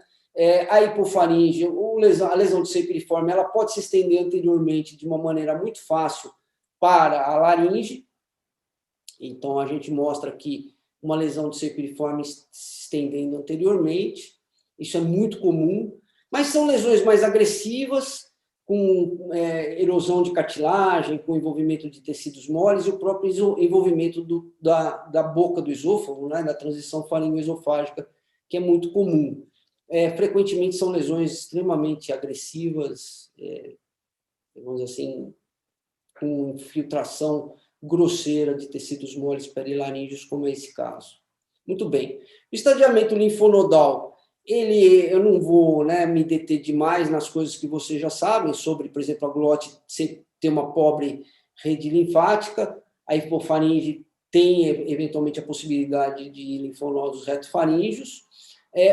A hipofaringe, a lesão de seio piriforme, ela pode se estender anteriormente de uma maneira muito fácil para a laringe. Então, a gente mostra aqui uma lesão de seio piriforme se estendendo anteriormente. Isso é muito comum, mas são lesões mais agressivas, com erosão de cartilagem, com envolvimento de tecidos moles e o próprio envolvimento da boca do esôfago, né, da transição faringoesofágica, que é muito comum. Frequentemente são lesões extremamente agressivas, vamos dizer assim, com infiltração grosseira de tecidos moles perilaríngeos, como é esse caso. Muito bem. O estadiamento linfonodal, eu não vou me deter demais nas coisas que vocês já sabem sobre, por exemplo, a glote ter uma pobre rede linfática, a hipofaringe tem, eventualmente, a possibilidade de linfonodos retofaríngeos.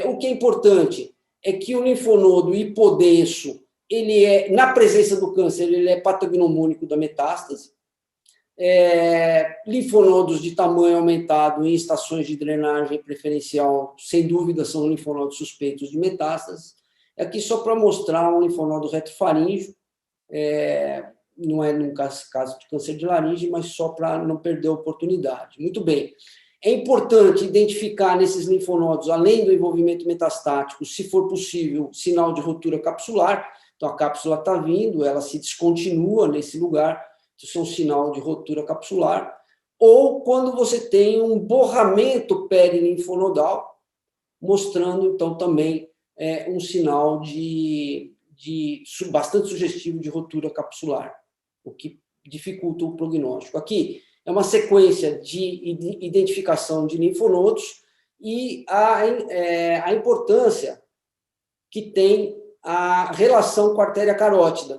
O que é importante é que o linfonodo hipodenso, na presença do câncer, ele é patognomônico da metástase. Linfonodos de tamanho aumentado em estações de drenagem preferencial, sem dúvida, são linfonodos suspeitos de metástase. Aqui só para mostrar um linfonodo retrofaríngeo, não é no caso de câncer de laringe, mas só para não perder a oportunidade. Muito bem. É importante identificar nesses linfonodos, além do envolvimento metastático, se for possível, sinal de ruptura capsular. Então, a cápsula está vindo, ela se descontinua nesse lugar, isso é um sinal de ruptura capsular. Ou quando você tem um borramento perilinfonodal, mostrando, então, também um sinal bastante sugestivo de ruptura capsular, o que dificulta o prognóstico. Aqui é uma sequência de identificação de linfonodos e a importância que tem a relação com a artéria carótida,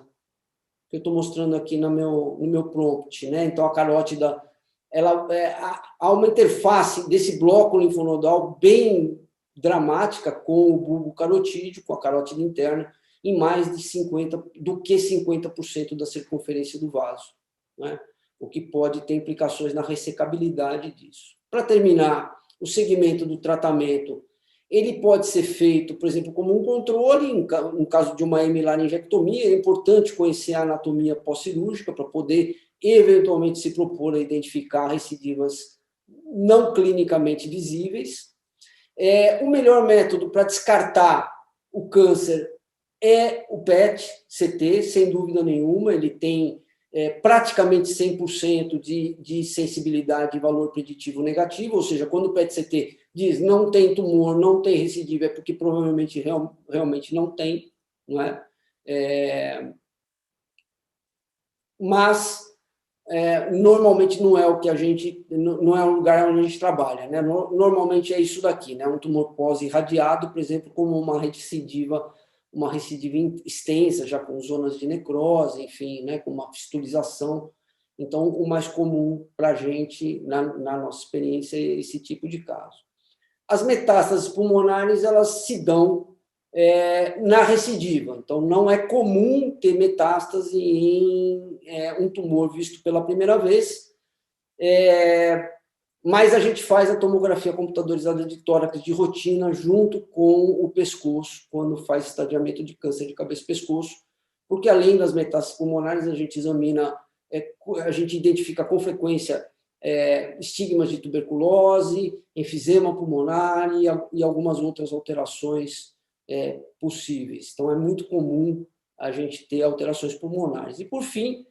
que eu estou mostrando aqui no meu prompt, né? Então, a carótida, há uma interface desse bloco linfonodal bem dramática com o bulbo carotídeo, com a carótida interna, em mais de 50% da circunferência do vaso, né? O que pode ter implicações na ressecabilidade disso. Para terminar, o segmento do tratamento, ele pode ser feito, por exemplo, como um controle, no caso de uma hemilaringectomia, é importante conhecer a anatomia pós-cirúrgica para poder, eventualmente, se propor a identificar recidivas não clinicamente visíveis. O melhor método para descartar o câncer é o PET-CT, sem dúvida nenhuma, ele tem praticamente 100% de sensibilidade e valor preditivo negativo, ou seja, quando o PET-CT diz não tem tumor, não tem recidiva, é porque provavelmente realmente não tem, não é? Mas normalmente não é o que não é o lugar onde a gente trabalha, né? Normalmente é isso daqui, né? Um tumor pós-irradiado, por exemplo, como uma recidiva extensa, já com zonas de necrose, enfim, né, com uma fistulização. Então, o mais comum para a gente, na nossa experiência, é esse tipo de caso. As metástases pulmonares, elas se dão na recidiva. Então, não é comum ter metástase em um tumor visto pela primeira vez, mas a gente faz a tomografia computadorizada de tórax de rotina junto com o pescoço, quando faz estadiamento de câncer de cabeça e pescoço, porque além das metástases pulmonares, a gente examina, a gente identifica com frequência estigmas de tuberculose, enfisema pulmonar e algumas outras alterações possíveis. Então, é muito comum a gente ter alterações pulmonares. E, por fim,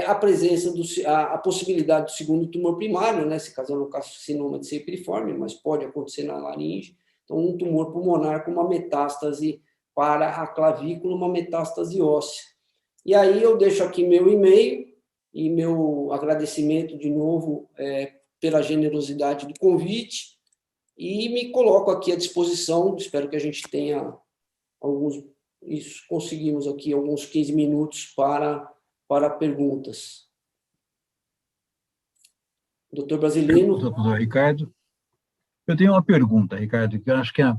a presença, a possibilidade do segundo tumor primário, né? Se caso é um carcinoma de seio piriforme, mas pode acontecer na laringe. Então, um tumor pulmonar com uma metástase para a clavícula, uma metástase óssea. E aí eu deixo aqui meu e-mail e meu agradecimento de novo pela generosidade do convite e me coloco aqui à disposição. Espero que a gente tenha conseguimos aqui alguns 15 minutos para perguntas. Doutor Brasilino. Doutor Ricardo. Eu tenho uma pergunta, Ricardo, que eu acho que é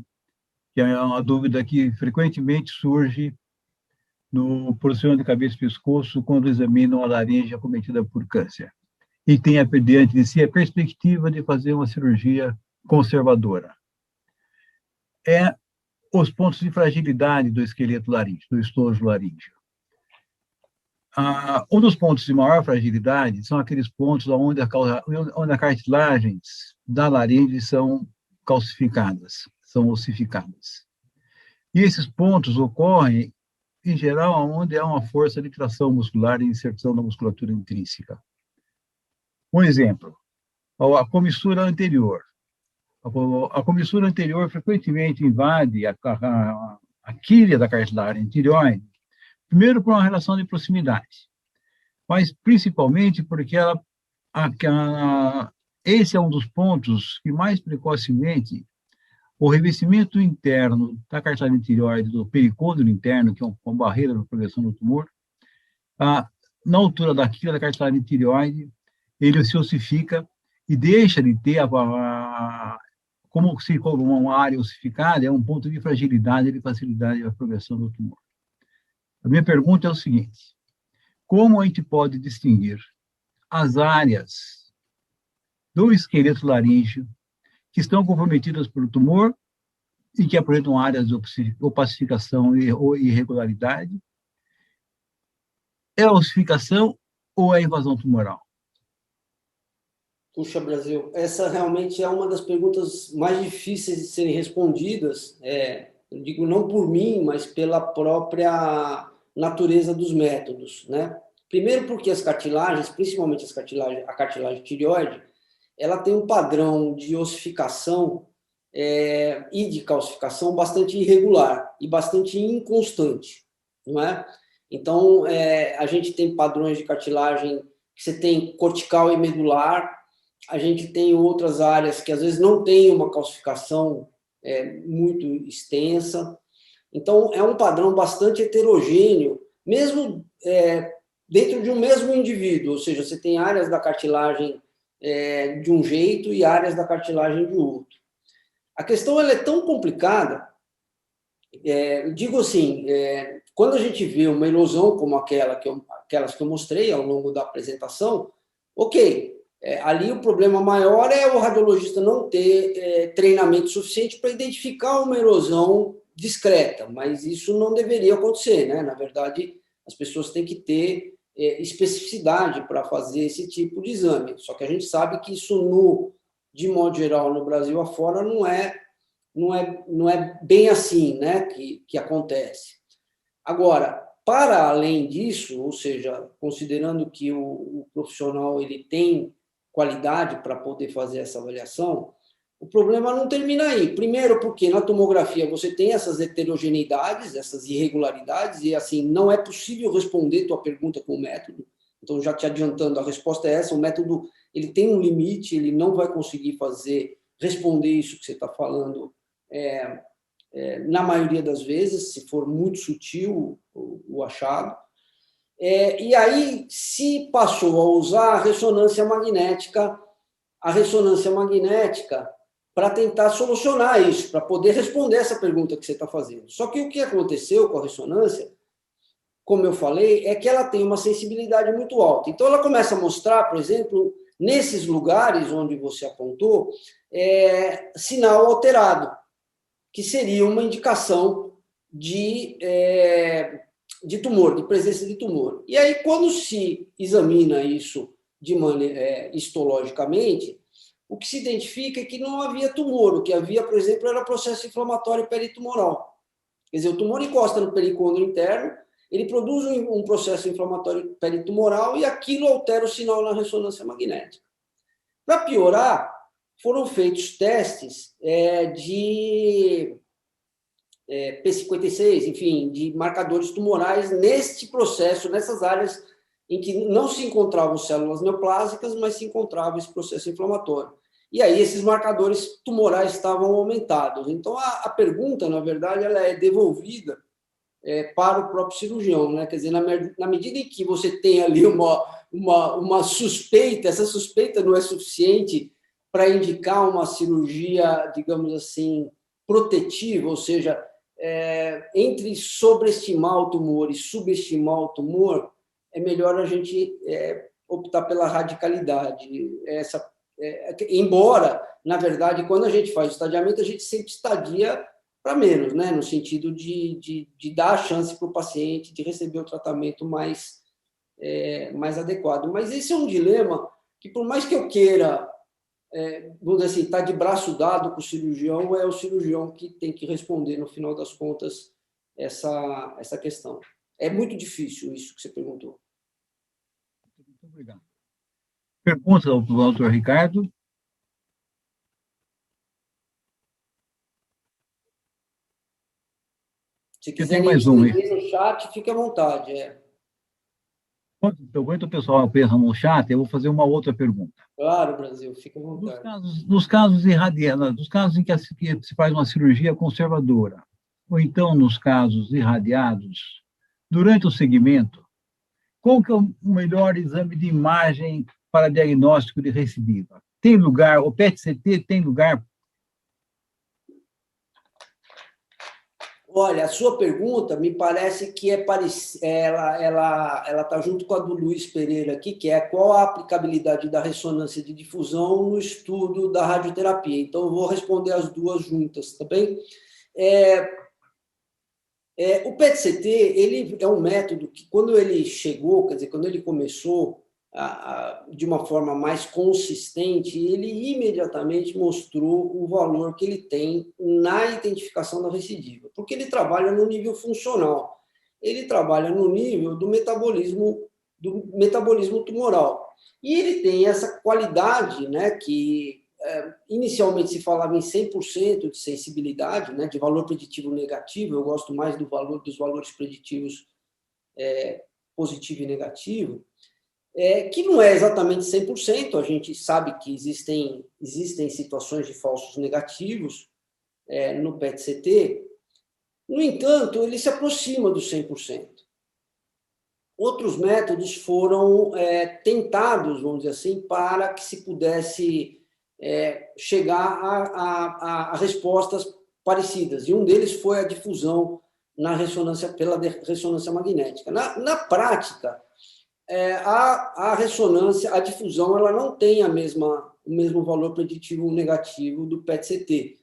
uma dúvida que frequentemente surge no procedimento de cabeça e pescoço quando examinam a laringe acometida por câncer. E tem diante de si a perspectiva de fazer uma cirurgia conservadora. Os pontos de fragilidade do esqueleto laríngeo, do estojo laríngeo. Um dos pontos de maior fragilidade são aqueles pontos onde as cartilagens da laringe são calcificadas, são ossificadas. E esses pontos ocorrem, em geral, onde há uma força de tração muscular e inserção da musculatura intrínseca. Um exemplo, a comissura anterior. A comissura anterior frequentemente invade a quilha da cartilagem tireoide, primeiro por uma relação de proximidade, mas principalmente porque esse é um dos pontos que mais precocemente o revestimento interno da cartilagem tireoide, do pericôndilo interno, que é uma barreira para a progressão do tumor, na altura da quilha da cartilagem tireoide, ele se ossifica e deixa de ter como se for uma área ossificada, é um ponto de fragilidade e de facilidade da progressão do tumor. A minha pergunta é o seguinte: como a gente pode distinguir as áreas do esqueleto laríngeo que estão comprometidas pelo tumor e que apresentam áreas de opacificação ou irregularidade? É a ossificação ou é a invasão tumoral? Puxa, Brasil, essa realmente é uma das perguntas mais difíceis de serem respondidas, eu digo não por mim, mas pela própria natureza dos métodos, né? Primeiro porque as cartilagens, principalmente a cartilagem tireoide, ela tem um padrão de ossificação e de calcificação bastante irregular e bastante inconstante, não é? Então, a gente tem padrões de cartilagem que você tem cortical e medular, a gente tem outras áreas que às vezes não tem uma calcificação muito extensa. Então, é um padrão bastante heterogêneo, mesmo dentro de um mesmo indivíduo, ou seja, você tem áreas da cartilagem de um jeito e áreas da cartilagem de outro. A questão ela é tão complicada, digo assim, quando a gente vê uma erosão como aquelas que eu mostrei ao longo da apresentação, ok, ali o problema maior é o radiologista não ter treinamento suficiente para identificar uma erosão discreta, mas isso não deveria acontecer, né? Na verdade, as pessoas têm que ter especificidade para fazer esse tipo de exame, só que a gente sabe que isso, de modo geral, no Brasil afora, não é bem assim, né, que acontece. Agora, para além disso, ou seja, considerando que o profissional ele tem qualidade para poder fazer essa avaliação, o problema não termina aí. Primeiro, porque na tomografia você tem essas heterogeneidades, essas irregularidades, e assim, não é possível responder tua pergunta com o método. Então, já te adiantando, a resposta é essa, o método ele tem um limite, ele não vai conseguir responder isso que você está falando na maioria das vezes, se for muito sutil o achado. E aí, se passou a usar a ressonância magnética para tentar solucionar isso, para poder responder essa pergunta que você está fazendo. Só que o que aconteceu com a ressonância, como eu falei, é que ela tem uma sensibilidade muito alta. Então, ela começa a mostrar, por exemplo, nesses lugares onde você apontou, sinal alterado, que seria uma indicação de tumor, de presença de tumor. E aí, quando se examina isso histologicamente, o que se identifica é que não havia tumor. O que havia, por exemplo, era processo inflamatório peritumoral. Quer dizer, o tumor encosta no pericôndrio interno, ele produz um processo inflamatório peritumoral e aquilo altera o sinal na ressonância magnética. Para piorar, foram feitos testes de P56, enfim, de marcadores tumorais neste processo, nessas áreas em que não se encontravam células neoplásicas, mas se encontrava esse processo inflamatório. E aí esses marcadores tumorais estavam aumentados. Então, a pergunta, na verdade, ela é devolvida para o próprio cirurgião, né? Quer dizer, na medida em que você tem ali uma suspeita, essa suspeita não é suficiente para indicar uma cirurgia, digamos assim, protetiva, ou seja, entre sobreestimar o tumor e subestimar o tumor, é melhor a gente optar pela radicalidade. Embora, na verdade, quando a gente faz o estadiamento, a gente sempre estadia para menos, né? No sentido de dar a chance para o paciente de receber o tratamento mais adequado. Mas esse é um dilema que, por mais que eu queira, vamos dizer assim, estar de braço dado com o cirurgião, é o cirurgião que tem que responder, no final das contas, essa questão. É muito difícil isso que você perguntou. Muito obrigado. Pergunta ao doutor Ricardo. Se quiser mais um no chat, fique à vontade. Enquanto o pessoal pensa no chat, eu vou fazer uma outra pergunta. Claro, Brasil, fique à vontade. Nos casos irradiados, nos casos em que se faz uma cirurgia conservadora, ou então nos casos irradiados, durante o segmento, qual que é o melhor exame de imagem para diagnóstico de recidiva? Tem lugar, o PET-CT tem lugar? Olha, a sua pergunta me parece que ela está junto com a do Luiz Pereira aqui, que é qual a aplicabilidade da ressonância de difusão no estudo da radioterapia. Então, eu vou responder as duas juntas, tá bem? O PET-CT ele é um método que, quando ele chegou, quer dizer, quando ele começou, de uma forma mais consistente, ele imediatamente mostrou o valor que ele tem na identificação da recidiva, porque ele trabalha no nível funcional, ele trabalha no nível do metabolismo tumoral. E ele tem essa qualidade, né, que inicialmente se falava em 100% de sensibilidade, né, de valor preditivo negativo, eu gosto mais dos valores preditivos positivo e negativo, que não é exatamente 100%, a gente sabe que existem situações de falsos negativos no PET-CT, no entanto, ele se aproxima dos 100%. Outros métodos foram tentados, vamos dizer assim, para que se pudesse chegar a respostas parecidas, e um deles foi a difusão pela ressonância magnética. Na prática, a ressonância, a difusão, ela não tem o mesmo valor preditivo negativo do PET-CT.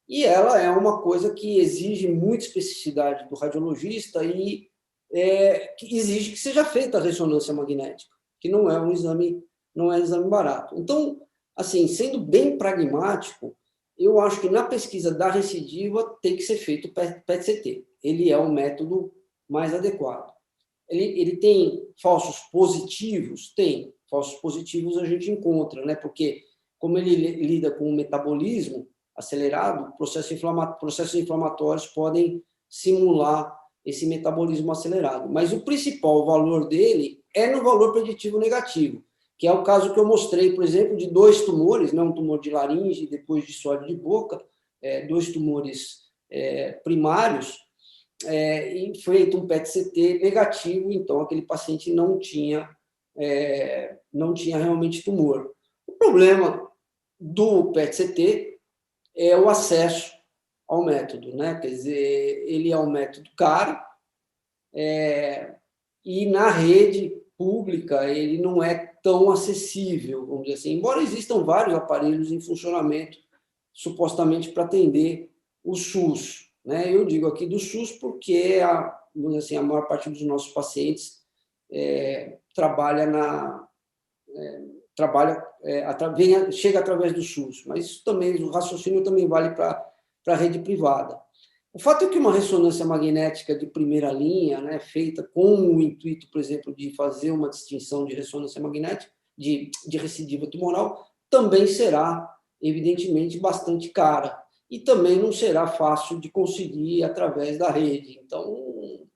E ela é uma coisa que exige muita especificidade do radiologista e que exige que seja feita a ressonância magnética, que não é um exame barato. Então, assim, sendo bem pragmático, eu acho que na pesquisa da recidiva tem que ser feito o PET-CT. Ele é o método mais adequado. Ele tem falsos positivos? Tem. Falsos positivos a gente encontra, né? Porque, como ele lida com o metabolismo acelerado, processos inflamatórios podem simular esse metabolismo acelerado. Mas o principal valor dele é no valor preditivo negativo, que é o caso que eu mostrei, por exemplo, de 2 tumores, né? Um tumor de laringe, depois de sódio de boca, 2 tumores primários, e feito um PET-CT negativo, então aquele paciente não tinha realmente tumor. O problema do PET-CT é o acesso ao método, né? Quer dizer, ele é um método caro, e na rede pública ele não é tão acessível, vamos dizer assim, embora existam vários aparelhos em funcionamento, supostamente para atender o SUS. Né? Eu digo aqui do SUS porque vamos dizer assim, a maior parte dos nossos pacientes chega através do SUS, mas isso também, o raciocínio também vale para a rede privada. O fato é que uma ressonância magnética de primeira linha, né, feita com o intuito, por exemplo, de fazer uma distinção de ressonância magnética, de recidiva tumoral, também será, evidentemente, bastante cara. E também não será fácil de conseguir através da rede. Então,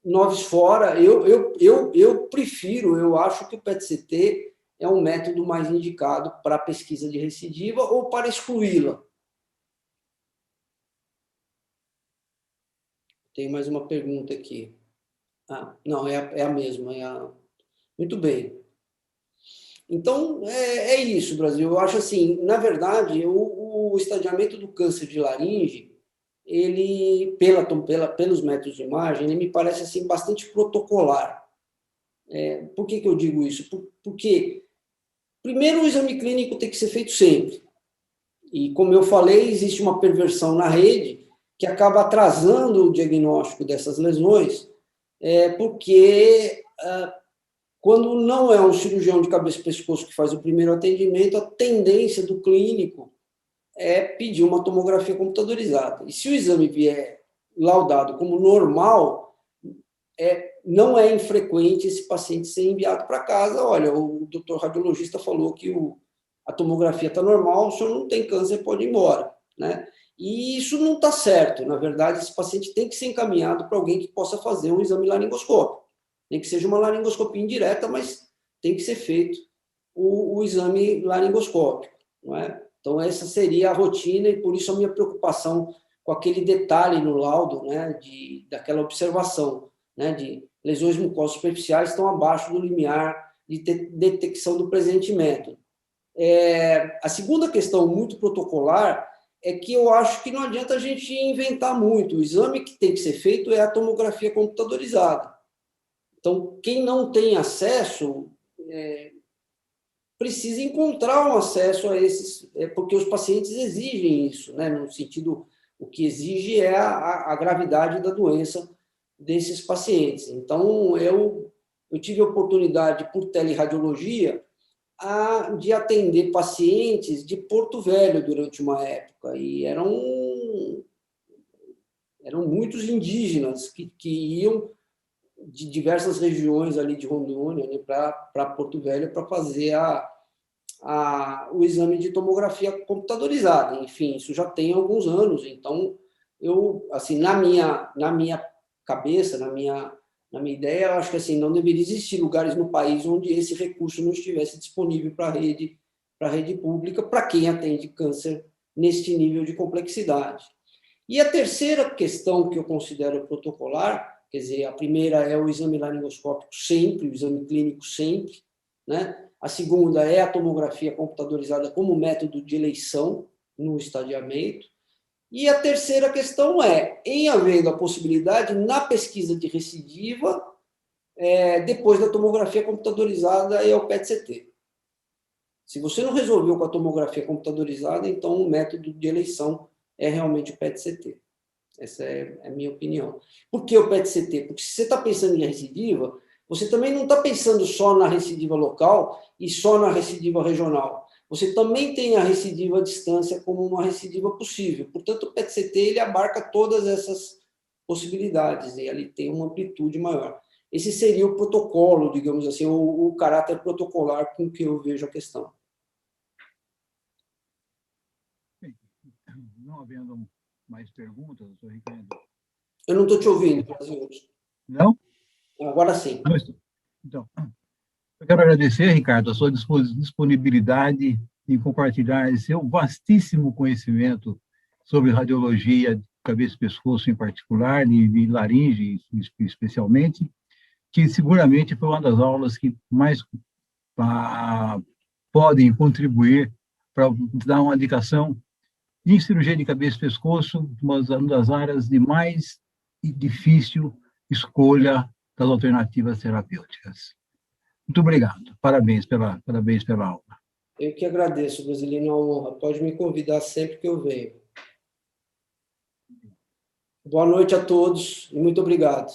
noves fora, eu prefiro, eu acho que o PET-CT é um método mais indicado para a pesquisa de recidiva ou para excluí-la. Tem mais uma pergunta aqui. Não, é a mesma. Muito bem. Então, é isso, Brasil. Eu acho assim, na verdade, o estadiamento do câncer de laringe, ele, pelos métodos de imagem, ele me parece assim, bastante protocolar. Por que eu digo isso? Porque, primeiro, o exame clínico tem que ser feito sempre. E, como eu falei, existe uma perversão na rede que acaba atrasando o diagnóstico dessas lesões, porque quando não é um cirurgião de cabeça e pescoço que faz o primeiro atendimento, a tendência do clínico é pedir uma tomografia computadorizada. E se o exame vier laudado como normal, não é infrequente esse paciente ser enviado para casa. Olha, o doutor radiologista falou que a tomografia está normal, o senhor não tem câncer, pode ir embora. Né? E isso não está certo. Na verdade, esse paciente tem que ser encaminhado para alguém que possa fazer um exame laringoscópico. Nem que seja uma laringoscopia indireta, mas tem que ser feito o exame laringoscópico. Não é? Então, essa seria a rotina, e por isso a minha preocupação com aquele detalhe no laudo, né, daquela observação, né, de lesões mucosas superficiais estão abaixo do limiar de detecção do presente método. A segunda questão muito protocolar é que eu acho que não adianta a gente inventar muito. O exame que tem que ser feito é a tomografia computadorizada. Então, quem não tem acesso precisa encontrar um acesso a esses, porque os pacientes exigem isso, né? No sentido, o que exige é a gravidade da doença desses pacientes. Então, eu eu tive a oportunidade, por teleradiologia, de atender pacientes de Porto Velho durante uma época, e eram muitos indígenas que iam de diversas regiões ali de Rondônia, né, para Porto Velho para fazer o exame de tomografia computadorizada. Enfim, isso já tem alguns anos, então eu, assim, na minha cabeça, na minha ideia, eu acho que assim, não deveria existir lugares no país onde esse recurso não estivesse disponível para a rede pública, para quem atende câncer neste nível de complexidade. E a terceira questão que eu considero protocolar, quer dizer, a primeira é o exame laringoscópico sempre, o exame clínico sempre, né? A segunda é a tomografia computadorizada como método de eleição no estadiamento. E a terceira questão é, em havendo a possibilidade, na pesquisa de recidiva, depois da tomografia computadorizada, é o PET-CT. Se você não resolveu com a tomografia computadorizada, então o método de eleição é realmente o PET-CT. Essa é a minha opinião. Por que o PET-CT? Porque se você está pensando em recidiva, você também não está pensando só na recidiva local e só na recidiva regional. Você também tem a recidiva à distância como uma recidiva possível. Portanto, o PET-CT ele abarca todas essas possibilidades e ele tem uma amplitude maior. Esse seria o protocolo, digamos assim, o caráter protocolar com que eu vejo a questão. Não havendo mais perguntas, doutor Ricardo? Eu não estou te ouvindo, Brasil. Não? Agora sim. Então, eu quero agradecer, Ricardo, a sua disponibilidade em compartilhar seu vastíssimo conhecimento sobre radiologia de cabeça e pescoço em particular, e laringe especialmente, que seguramente foi uma das aulas que mais podem contribuir para dar uma indicação em cirurgia de cabeça e pescoço, uma das áreas de mais difícil escolha das alternativas terapêuticas. Muito obrigado. Parabéns pela aula. Eu que agradeço, Brasilino, a honra. Pode me convidar sempre que eu venho. Boa noite a todos e muito obrigado.